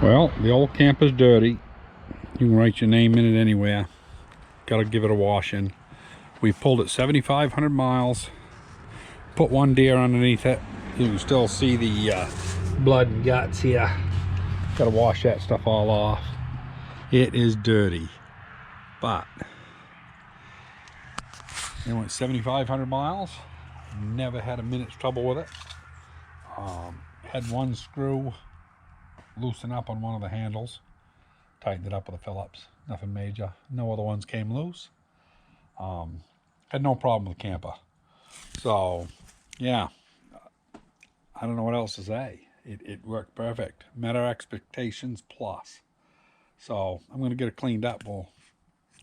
Well, the old camper's dirty. You can write your name in it anywhere. Gotta give it a washing. We pulled it 7,500 miles. Put one deer underneath it. You can still see the blood and guts here. Gotta wash that stuff all off. It is dirty. But it went 7,500 miles. Never had a minute's trouble with it. Had one screw loosen up on one of the handles. Tightened it up with a Phillips. Nothing major. No other ones came loose. Had no problem with the camper. So, yeah. I don't know what else to say. It worked perfect. Met our expectations plus. So, I'm going to get it cleaned up. We'll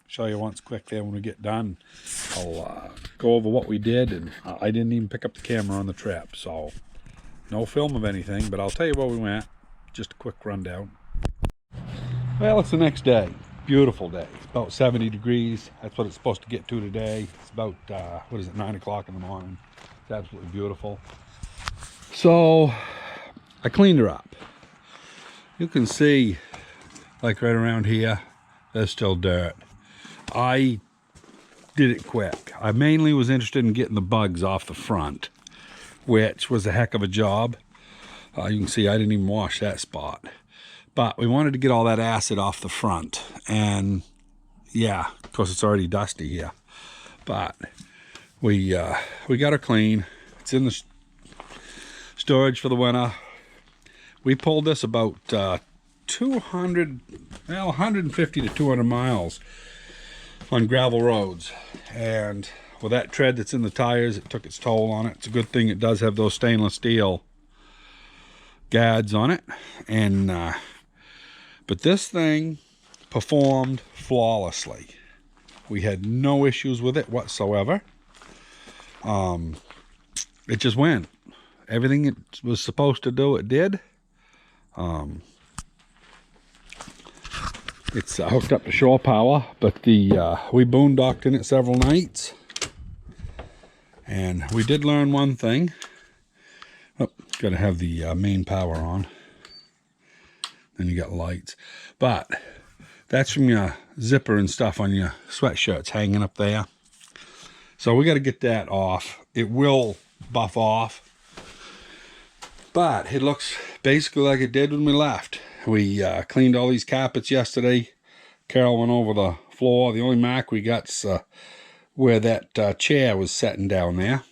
show you once quick there when we get done. I'll go over what we did. And I didn't even pick up the camera on the trip. So, no film of anything. But I'll tell you where we went. Just a quick rundown. Well, it's the next day. Beautiful day. It's about 70 degrees. That's what it's supposed to get to today. It's about, 9 o'clock in the morning. It's absolutely beautiful. So, I cleaned her up. You can see, like right around here, there's still dirt. I did it quick. I mainly was interested in getting the bugs off the front, which was a heck of a job. You can see I didn't even wash that spot. But we wanted to get all that acid off the front. And yeah, of course it's already dusty here. But we got her clean. It's in the storage for the winter. We pulled this about 150 to 200 miles on gravel roads. And with that tread that's in the tires, it took its toll on it. It's a good thing it does have those stainless steel guards on it. And but this thing performed flawlessly. We had no issues with it whatsoever. It just went. Everything it was supposed to do, it did. It's hooked up to shore power, but we boondocked in it several nights. And we did learn one thing. Oh, gotta have the main power on. Then you got lights. But that's from your zipper and stuff on your sweatshirts hanging up there. So we got to get that off. It will buff off. But it looks basically like it did when we left. We cleaned all these carpets yesterday. Carol went over the floor. The only mark we got's where that chair was sitting down there.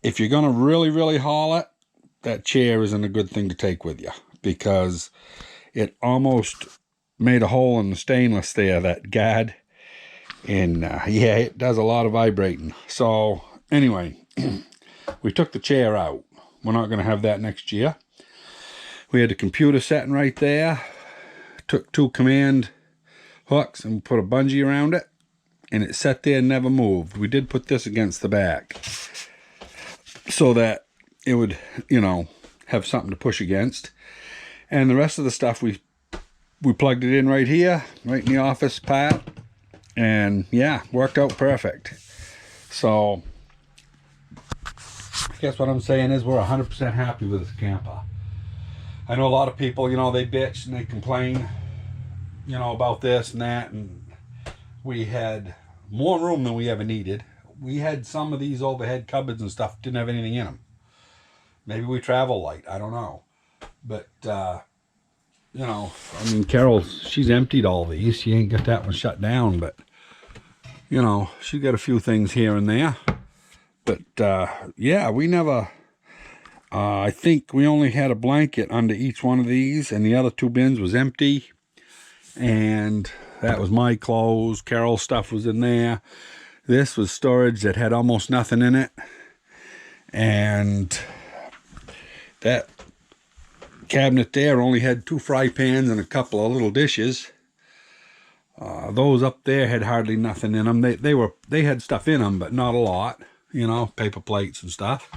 If you're going to really haul it, that chair isn't a good thing to take with you, because it almost made a hole in the stainless there, that guard. And yeah, it does a lot of vibrating. So anyway, we took the chair out. We're not going to have that next year. We had the computer sitting right there. Took 2 command hooks and put a bungee around it. And it sat there and never moved. We did put this against the back, so that it would, have something to push against. And the rest of the stuff, we plugged it in right here, right in the office part. And yeah, worked out perfect. So, I guess what I'm saying is we're 100% happy with this camper. I know a lot of people, they bitch and they complain, about this and that. And we had more room than we ever needed. We had some of these overhead cupboards and stuff didn't have anything in them. Maybe we travel light, I don't know. But, Carol, she's emptied all these. She ain't got that one shut down, but, she got a few things here and there. But, yeah, we never, I think we only had a blanket under each one of these, and the other 2 bins was empty. And that was my clothes. Carol's stuff was in there. This was storage that had almost nothing in it. And that cabinet there only had 2 fry pans and a couple of little dishes. Those up there had hardly nothing in them. They had stuff in them, but not a lot. Paper plates and stuff.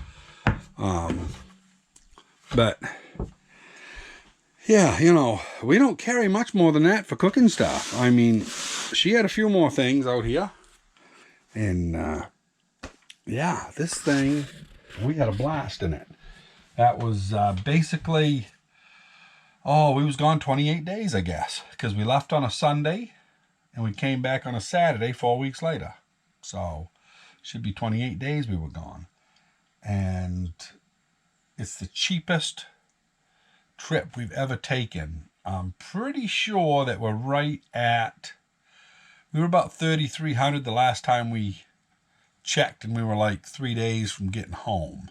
But yeah, we don't carry much more than that for cooking stuff. I mean, she had a few more things out here. And yeah, this thing, we had a blast in it. That was basically Oh, we was gone 28 days, I guess, because we left on a Sunday and we came back on a Saturday 4 weeks later. So should be 28 days we were gone. And it's the cheapest trip we've ever taken. I'm pretty sure that we're right at, we were about 3,300 the last time we checked, and we were like 3 days from getting home.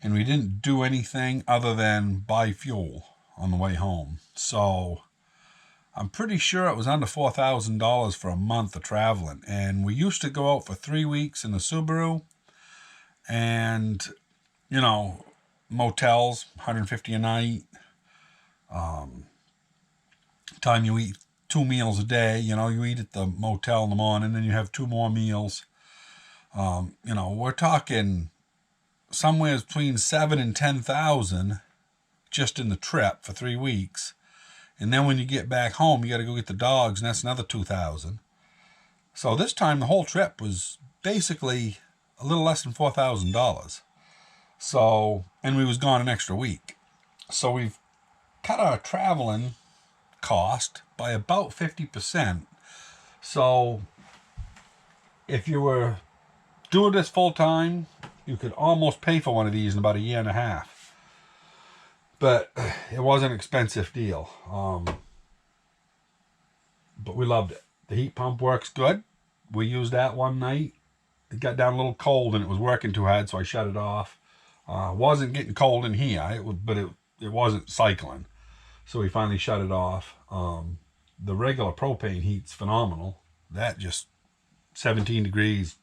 And we didn't do anything other than buy fuel on the way home. So I'm pretty sure it was under $4,000 for a month of traveling. And we used to go out for 3 weeks in the Subaru, and, you know, motels, $150 a night. Time you eat 2 meals a day, you know, you eat at the motel in the morning, then you have 2 more meals. You know, we're talking somewhere between 7 and 10,000 just in the trip for 3 weeks. And then when you get back home, you got to go get the dogs, and that's another 2,000. So this time the whole trip was basically a little less than $4,000. So, and we was gone an extra week. So we've cut our traveling cost by about 50%. So if you were doing this full time, you could almost pay for one of these in about a year and a half. But it was an expensive deal. But we loved it. The heat pump works good. We used that one night. It got down a little cold and it was working too hard, so I shut it off. Wasn't getting cold in here, but it wasn't cycling. So we finally shut it off. The regular propane heat's phenomenal. That just 17 degrees,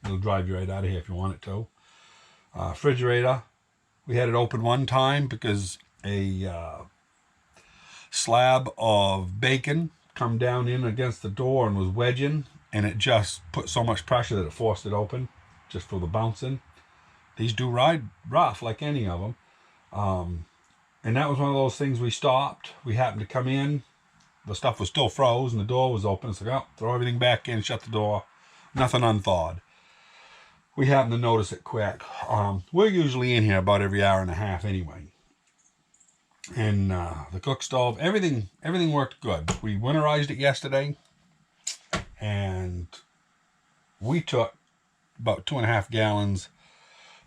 it'll drive you right out of here if you want it to. Refrigerator, we had it open one time because a slab of bacon come down in against the door and was wedging, and it just put so much pressure that it forced it open just for the bouncing. These do ride rough like any of them. And that was one of those things we stopped. We happened to come in. The stuff was still froze and the door was open. It's like, oh, throw everything back in, shut the door. Nothing unthawed. We happened to notice it quick. We're usually in here about every hour and a half anyway. And the cook stove, everything worked good. We winterized it yesterday, and we took about 2.5 gallons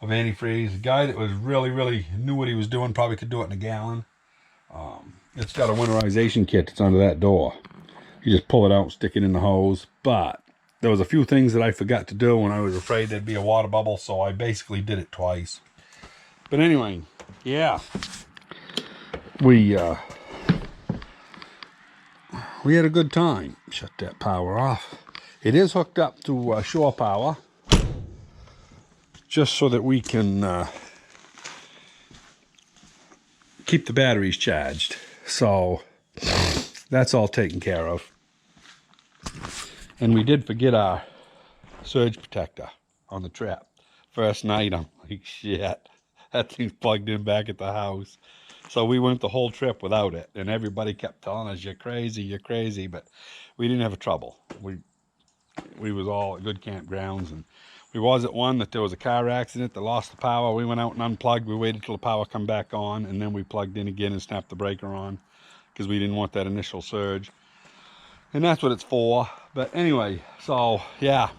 of antifreeze. The guy that was really knew what he was doing probably could do it in a gallon. It's got a winterization kit that's under that door. You just pull it out and stick it in the hose. But there was a few things that I forgot to do, and I was afraid there'd be a water bubble, so I basically did it twice. But anyway, yeah. We had a good time. Shut that power off. It is hooked up to shore power, just so that we can keep the batteries charged. So that's all taken care of. And we did forget our surge protector on the trip. First night, I'm like, shit, that thing's plugged in back at the house. So we went the whole trip without it, and everybody kept telling us, you're crazy, but we didn't have a trouble. We was all at good campgrounds, and we was at one that there was a car accident that lost the power. We went out and unplugged. We waited till the power come back on, and then we plugged in again and snapped the breaker on because we didn't want that initial surge. And that's what it's for. But anyway, so yeah,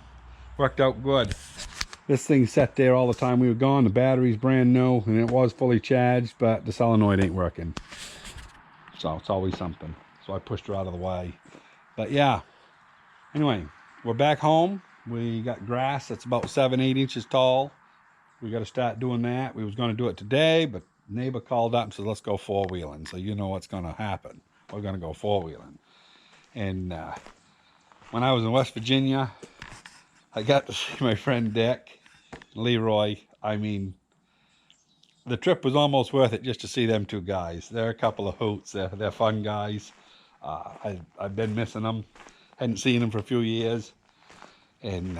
worked out good. This thing sat there all the time we were gone. The battery's brand new, and it was fully charged, but the solenoid ain't working. So it's always something. So I pushed her out of the way. But yeah, anyway, we're back home. We got grass that's about 7-8 inches tall. We got to start doing that. We was going to do it today, but neighbor called up and said, let's go four-wheeling. So you know what's going to happen. We're going to go four-wheeling. And when I was in West Virginia, I got to see my friend Dick, Leroy. I mean, the trip was almost worth it just to see them two guys. They're a couple of hoots. They're fun guys. I've been missing them. Hadn't seen them for a few years. And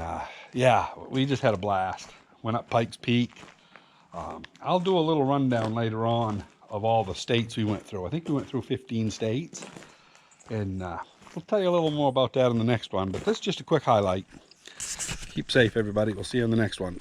yeah, we just had a blast. Went up Pikes Peak. I'll do a little rundown later on of all the states we went through. I think we went through 15 states. And we'll tell you a little more about that in the next one. But this is just a quick highlight. Keep safe, everybody. We'll see you on the next one.